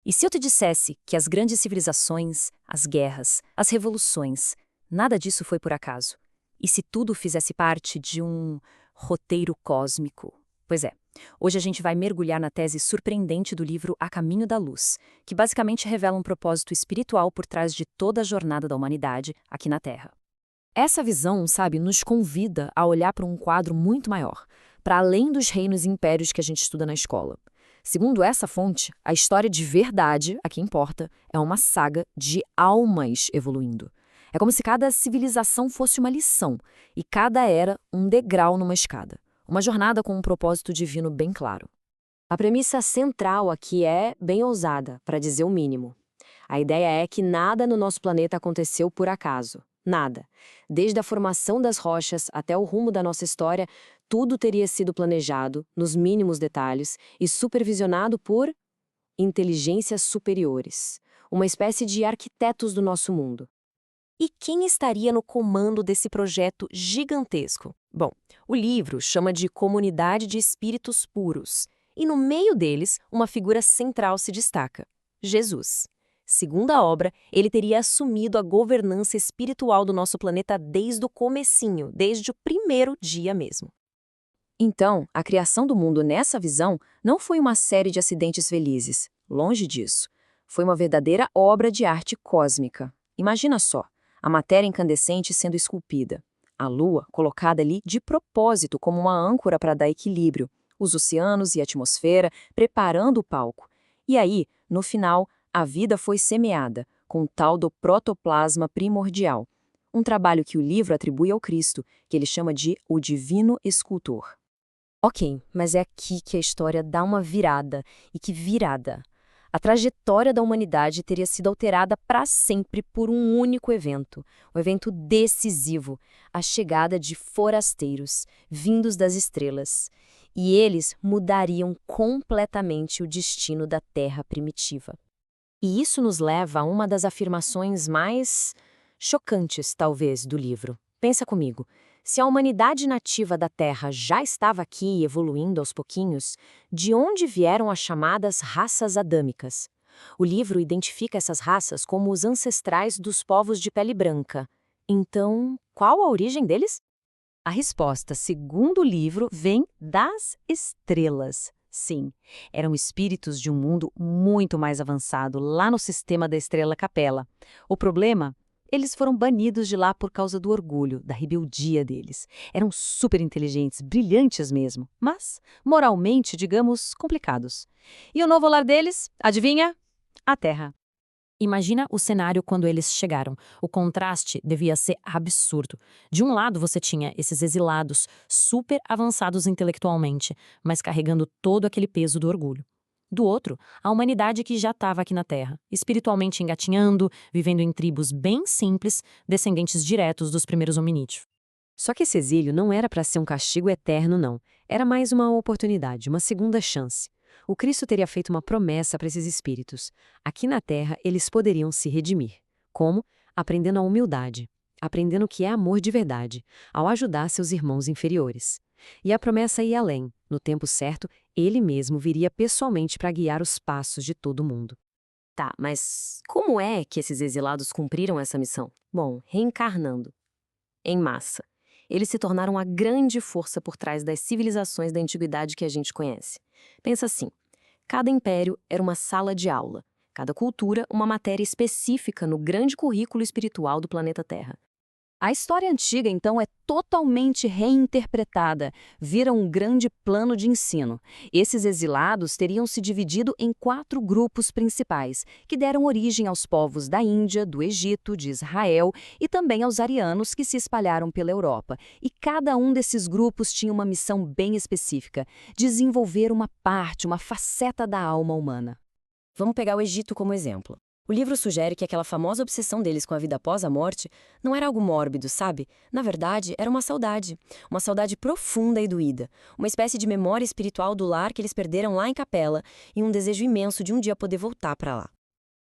E se eu te dissesse que as grandes civilizações, as guerras, as revoluções, nada disso foi por acaso? E se tudo fizesse parte de um roteiro cósmico? Pois é, hoje a gente vai mergulhar na tese surpreendente do livro A Caminho da Luz, que basicamente revela um propósito espiritual por trás de toda a jornada da humanidade aqui na Terra. Essa visão, nos convida a olhar para um quadro muito maior, para além dos reinos e impérios que a gente estuda na escola. Segundo essa fonte, a história de verdade, a que importa, é uma saga de almas evoluindo. É como se cada civilização fosse uma lição e cada era um degrau numa escada. Uma jornada com um propósito divino bem claro. A premissa central aqui é bem ousada, para dizer o mínimo. A ideia é que nada no nosso planeta aconteceu por acaso. Nada. Desde a formação das rochas até o rumo da nossa história, tudo teria sido planejado, nos mínimos detalhes, e supervisionado por inteligências superiores. Uma espécie de arquitetos do nosso mundo. E quem estaria no comando desse projeto gigantesco? Bom, o livro chama de Comunidade de Espíritos Puros. E no meio deles, uma figura central se destaca: Jesus. Segundo a obra, ele teria assumido a governança espiritual do nosso planeta desde o comecinho, desde o primeiro dia mesmo. Então, a criação do mundo nessa visão não foi uma série de acidentes felizes. Longe disso. Foi uma verdadeira obra de arte cósmica. Imagina só, a matéria incandescente sendo esculpida. A Lua colocada ali de propósito como uma âncora para dar equilíbrio. Os oceanos e a atmosfera preparando o palco. E aí, no final, a vida foi semeada, com o tal do protoplasma primordial. Um trabalho que o livro atribui ao Cristo, que ele chama de o Divino Escultor. Ok, mas é aqui que a história dá uma virada. E que virada! A trajetória da humanidade teria sido alterada para sempre por um único evento. Um evento decisivo. A chegada de forasteiros, vindos das estrelas. E eles mudariam completamente o destino da Terra primitiva. E isso nos leva a uma das afirmações mais chocantes, talvez, do livro. Pensa comigo. Se a humanidade nativa da Terra já estava aqui evoluindo aos pouquinhos, de onde vieram as chamadas raças adâmicas? O livro identifica essas raças como os ancestrais dos povos de pele branca. Então, qual a origem deles? A resposta, segundo o livro, vem das estrelas. Sim, eram espíritos de um mundo muito mais avançado, lá no sistema da estrela Capella. O problema? Eles foram banidos de lá por causa do orgulho, da rebeldia deles. Eram super inteligentes, brilhantes mesmo, mas, moralmente, digamos, complicados. E o novo lar deles, adivinha? A Terra. Imagina o cenário quando eles chegaram. O contraste devia ser absurdo. De um lado você tinha esses exilados, super avançados intelectualmente, mas carregando todo aquele peso do orgulho. Do outro, a humanidade que já estava aqui na Terra, espiritualmente engatinhando, vivendo em tribos bem simples, descendentes diretos dos primeiros hominídeos. Só que esse exílio não era para ser um castigo eterno, não. Era mais uma oportunidade, uma segunda chance. O Cristo teria feito uma promessa para esses espíritos. Aqui na Terra, eles poderiam se redimir. Como? Aprendendo a humildade, aprendendo o que é amor de verdade, ao ajudar seus irmãos inferiores. E a promessa ia além. No tempo certo, ele mesmo viria pessoalmente para guiar os passos de todo mundo. Tá, mas como é que esses exilados cumpriram essa missão? Bom, reencarnando. Em massa. Eles se tornaram a grande força por trás das civilizações da antiguidade que a gente conhece. Pensa assim, cada império era uma sala de aula, cada cultura uma matéria específica no grande currículo espiritual do planeta Terra. A história antiga, então, é totalmente reinterpretada, vira um grande plano de ensino. Esses exilados teriam se dividido em 4 grupos principais, que deram origem aos povos da Índia, do Egito, de Israel e também aos arianos que se espalharam pela Europa. E cada um desses grupos tinha uma missão bem específica: desenvolver uma parte, uma faceta da alma humana. Vamos pegar o Egito como exemplo. O livro sugere que aquela famosa obsessão deles com a vida após a morte não era algo mórbido, sabe? Na verdade, era uma saudade profunda e doída, uma espécie de memória espiritual do lar que eles perderam lá em Capella e um desejo imenso de um dia poder voltar para lá.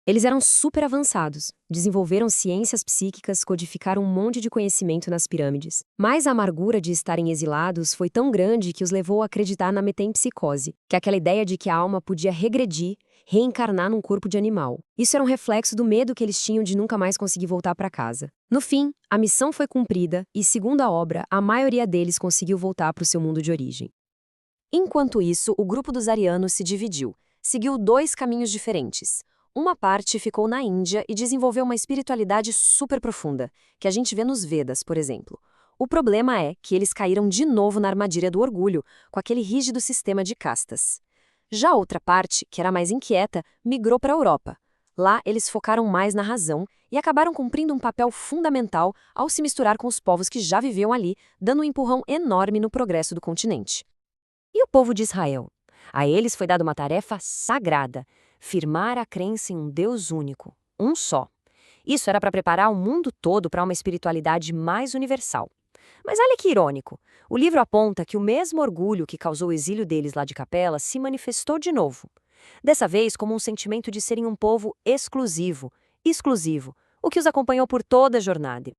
Eles eram super avançados, desenvolveram ciências psíquicas, codificaram um monte de conhecimento nas pirâmides. Mas a amargura de estarem exilados foi tão grande que os levou a acreditar na metempsicose, que é aquela ideia de que a alma podia regredir, reencarnar num corpo de animal. Isso era um reflexo do medo que eles tinham de nunca mais conseguir voltar para casa. No fim, a missão foi cumprida e, segundo a obra, a maioria deles conseguiu voltar para o seu mundo de origem. Enquanto isso, o grupo dos arianos se dividiu, seguiu dois caminhos diferentes. Uma parte ficou na Índia e desenvolveu uma espiritualidade super profunda, que a gente vê nos Vedas, por exemplo. O problema é que eles caíram de novo na armadilha do orgulho, com aquele rígido sistema de castas. Já a outra parte, que era mais inquieta, migrou para a Europa. Lá, eles focaram mais na razão e acabaram cumprindo um papel fundamental ao se misturar com os povos que já viviam ali, dando um empurrão enorme no progresso do continente. E o povo de Israel? A eles foi dada uma tarefa sagrada: firmar a crença em um Deus único, um só. Isso era para preparar o mundo todo para uma espiritualidade mais universal. Mas olha que irônico. O livro aponta que o mesmo orgulho que causou o exílio deles lá de Capela se manifestou de novo. Dessa vez como um sentimento de serem um povo exclusivo, o que os acompanhou por toda a jornada.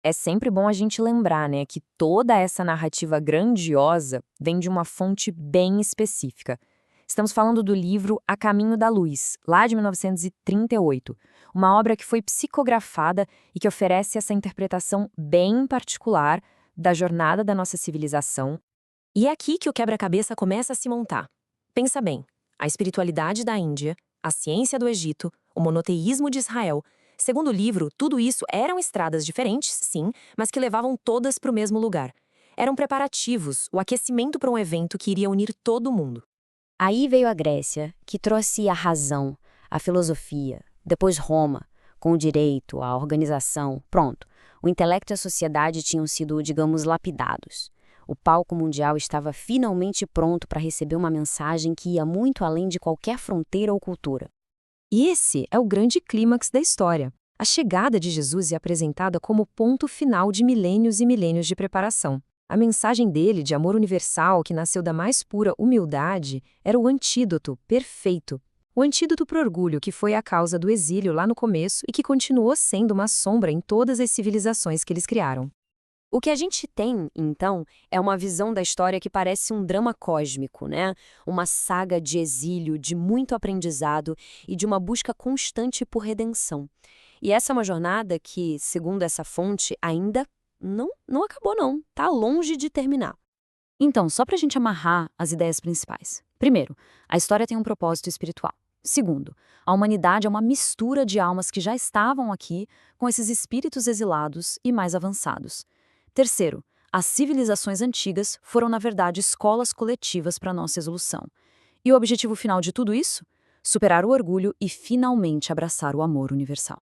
É sempre bom a gente lembrar, né, que toda essa narrativa grandiosa vem de uma fonte bem específica. Estamos falando do livro A Caminho da Luz, lá de 1938, uma obra que foi psicografada e que oferece essa interpretação bem particular da jornada da nossa civilização. E é aqui que o quebra-cabeça começa a se montar. Pensa bem, a espiritualidade da Índia, a ciência do Egito, o monoteísmo de Israel. Segundo o livro, tudo isso eram estradas diferentes, sim, mas que levavam todas para o mesmo lugar. Eram preparativos, o aquecimento para um evento que iria unir todo mundo. Aí veio a Grécia, que trouxe a razão, a filosofia, depois Roma, com o direito, a organização, pronto. O intelecto e a sociedade tinham sido, digamos, lapidados. O palco mundial estava finalmente pronto para receber uma mensagem que ia muito além de qualquer fronteira ou cultura. E esse é o grande clímax da história. A chegada de Jesus é apresentada como o ponto final de milênios e milênios de preparação. A mensagem dele de amor universal, que nasceu da mais pura humildade, era o antídoto perfeito. O antídoto para o orgulho, que foi a causa do exílio lá no começo e que continuou sendo uma sombra em todas as civilizações que eles criaram. O que a gente tem, então, é uma visão da história que parece um drama cósmico, né? Uma saga de exílio, de muito aprendizado e de uma busca constante por redenção. E essa é uma jornada que, segundo essa fonte, ainda não acabou não, tá longe de terminar. Então, só para a gente amarrar as ideias principais. Primeiro, a história tem um propósito espiritual. Segundo, a humanidade é uma mistura de almas que já estavam aqui com esses espíritos exilados e mais avançados. Terceiro, as civilizações antigas foram, na verdade, escolas coletivas para nossa evolução. E o objetivo final de tudo isso? Superar o orgulho e finalmente abraçar o amor universal.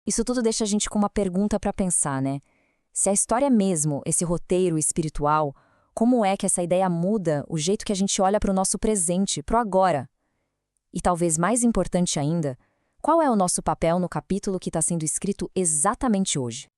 Isso tudo deixa a gente com uma pergunta para pensar, né? Se a história é mesmo esse roteiro espiritual, como é que essa ideia muda o jeito que a gente olha para o nosso presente, para o agora? E talvez mais importante ainda, qual é o nosso papel no capítulo que está sendo escrito exatamente hoje?